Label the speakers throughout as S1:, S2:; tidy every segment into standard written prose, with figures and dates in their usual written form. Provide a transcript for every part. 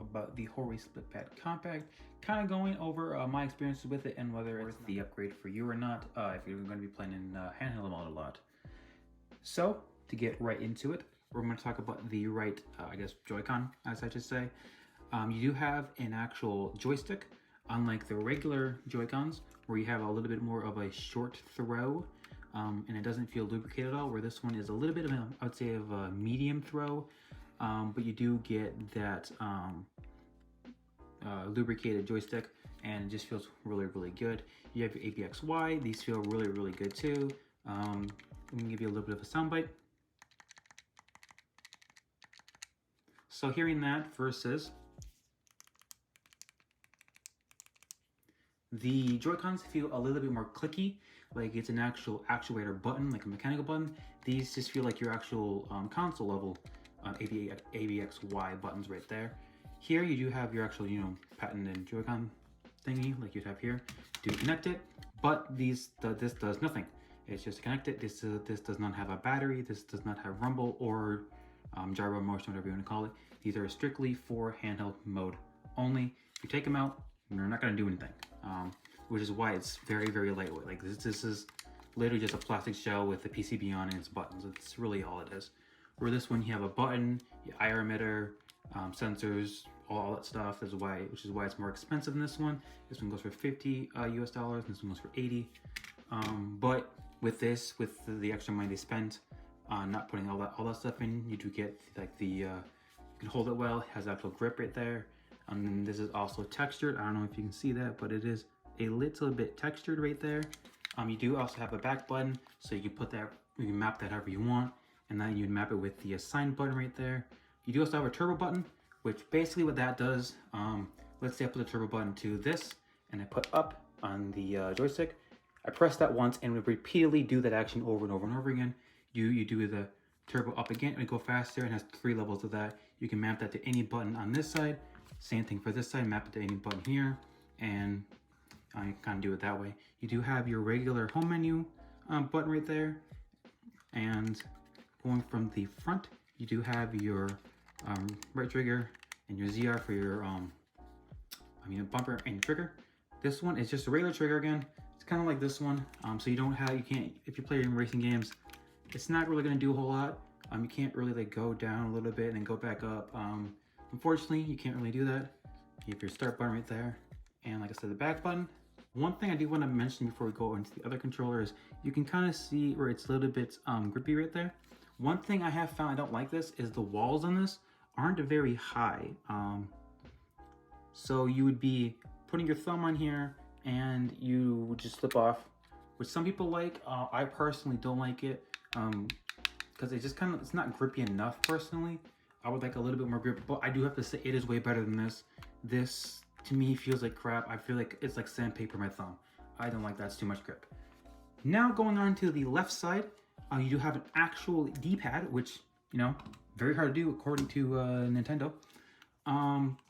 S1: about the Hori Splitpad Compact, kind of going over my experiences with it and whether it's the upgrade for you or not, if you're going to be playing in handheld mode a lot. So, to get right into it, we're going to talk about the right, Joy-Con, as I should say. You do have an actual joystick, unlike the regular Joy-Cons, where you have a little bit more of a short throw, and it doesn't feel lubricated at all, where this one is a little bit of I would say, of a medium throw, but you do get that lubricated joystick, and it just feels really, really good. You have your ABXY, these feel really, really good too. I'm gonna give you a little bit of a sound bite. So hearing that versus the Joy-Cons feel a little bit more clicky, like it's an actual actuator button, like a mechanical button. These just feel like your actual console level ABXY buttons right there. Here you do have your actual, patented Joy-Con thingy, like you'd have here. Do connect it, but this does nothing. It's just connected. This does not have a battery. This does not have rumble or gyro motion, whatever you want to call it. These are strictly for handheld mode only. If you take them out, they're not going to do anything, which is why it's very, very lightweight. Like this is literally just a plastic shell with the PCB on it and its buttons. It's really all it is. Where this one, you have a button, your IR emitter, sensors, all that stuff. Which is why it's more expensive than this one. This one goes for $50 US, and this one goes for 80. But with this, with the extra money they spent on not putting all that stuff in, you do get like you can hold it well. It has actual grip right there. And then this is also textured. I don't know if you can see that, but it is a little bit textured right there. You do also have a back button, so you can map that however you want, and then you map it with the assign button right there. You do also have a turbo button, which basically what that does, let's say I put the turbo button to this, and I put up on the joystick. I press that once, and we repeatedly do that action over and over and over again. You do the turbo up again, and it go faster, and has 3 levels of that. You can map that to any button on this side. Same thing for this side, map it to any button here, and you kind of do it that way. You do have your regular home menu button right there, and going from the front, you do have your right trigger and your ZR for your bumper and trigger. This one is just a regular trigger again. It's kind of like this one, so you can't, if you play in racing games, it's not really going to do a whole lot. You can't really like go down a little bit and then go back up. Unfortunately, you can't really do that. You have your start button right there, and like I said, the back button. One thing I do want to mention before we go into the other controller is you can kind of see where it's a little bit grippy right there. One thing I have found I don't like this is the walls on this aren't very high. So you would be putting your thumb on here and you would just slip off, which some people like. I personally don't like it because it's not grippy enough personally. I would like a little bit more grip, but I do have to say it is way better than this. This to me feels like crap. I feel like it's like sandpaper my thumb. I don't like that. It's too much grip. Now going on to the left side, you do have an actual D-pad, which, very hard to do according to Nintendo.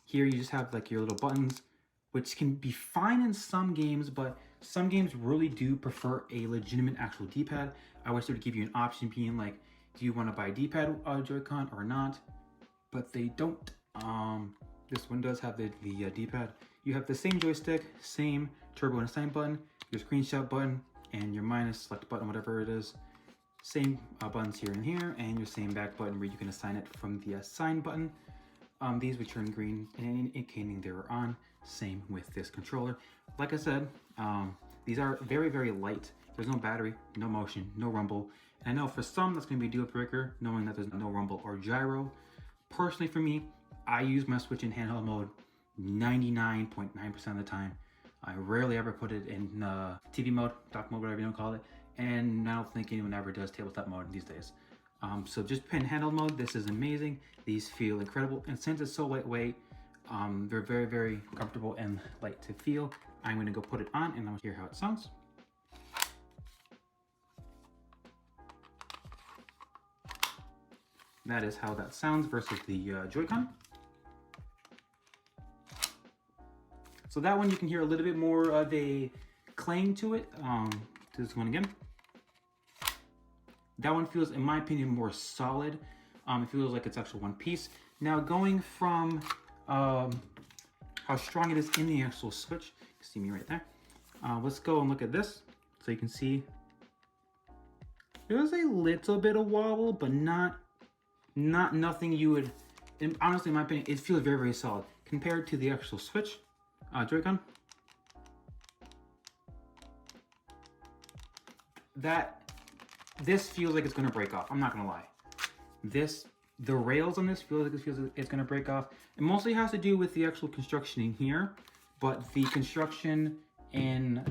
S1: Here you just have like your little buttons, which can be fine in some games, but some games really do prefer a legitimate actual D-pad. I wish they would give you an option being like, do you want to buy a D-pad Joy-Con or not? But they don't. This one does have the D-pad. You have the same joystick, same turbo and assign button, your screenshot button, and your minus select button, whatever it is. Same buttons here and here, and your same back button where you can assign it from the assign button. These which turn green and indicating they were on. Same with this controller. Like I said, these are very, very light. There's no battery, no motion, no rumble. And I know for some that's going to be a deal breaker, knowing that there's no rumble or gyro. Personally, for me, I use my Switch in handheld mode 99.9% of the time. I rarely ever put it in TV mode, dock mode, whatever you want to call it. And I don't think anyone ever does tabletop mode these days. So just in handheld mode, this is amazing. These feel incredible. And since it's so lightweight, they're very, very comfortable and light to feel. I'm going to go put it on and I'll hear how it sounds. That is how that sounds versus the Joy-Con. So that one you can hear a little bit more of a clang to it. This one again. That one feels, in my opinion, more solid. It feels like it's actually one piece. Now going from how strong it is in the actual switch. You can see me right there. Let's go and look at this. So you can see there's a little bit of wobble, but not nothing you would, and honestly, in my opinion, it feels very, very solid compared to the actual Switch Joy-Con. This feels like it's gonna break off. I'm not gonna lie. The rails on this feels like it's gonna break off. It mostly has to do with the actual construction in here, but the construction in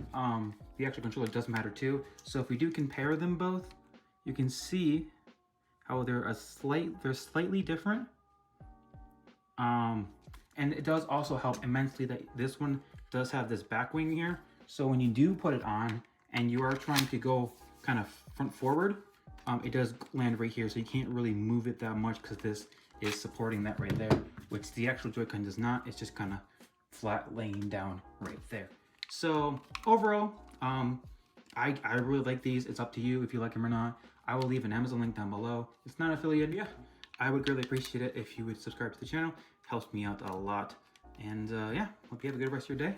S1: the actual controller does matter too. So if we do compare them both, you can see how they're slightly different. And it does also help immensely that this one does have this back wing here. So when you do put it on and you are trying to go kind of front forward, it does land right here. So you can't really move it that much because this is supporting that right there, which the actual Joy-Con does not. It's just kind of flat laying down right there. So overall, I really like these. It's up to you if you like them or not. I will leave an Amazon link down below. It's not affiliated. Yeah, I would greatly appreciate it if you would subscribe to the channel. Helps me out a lot. And yeah, hope you have a good rest of your day.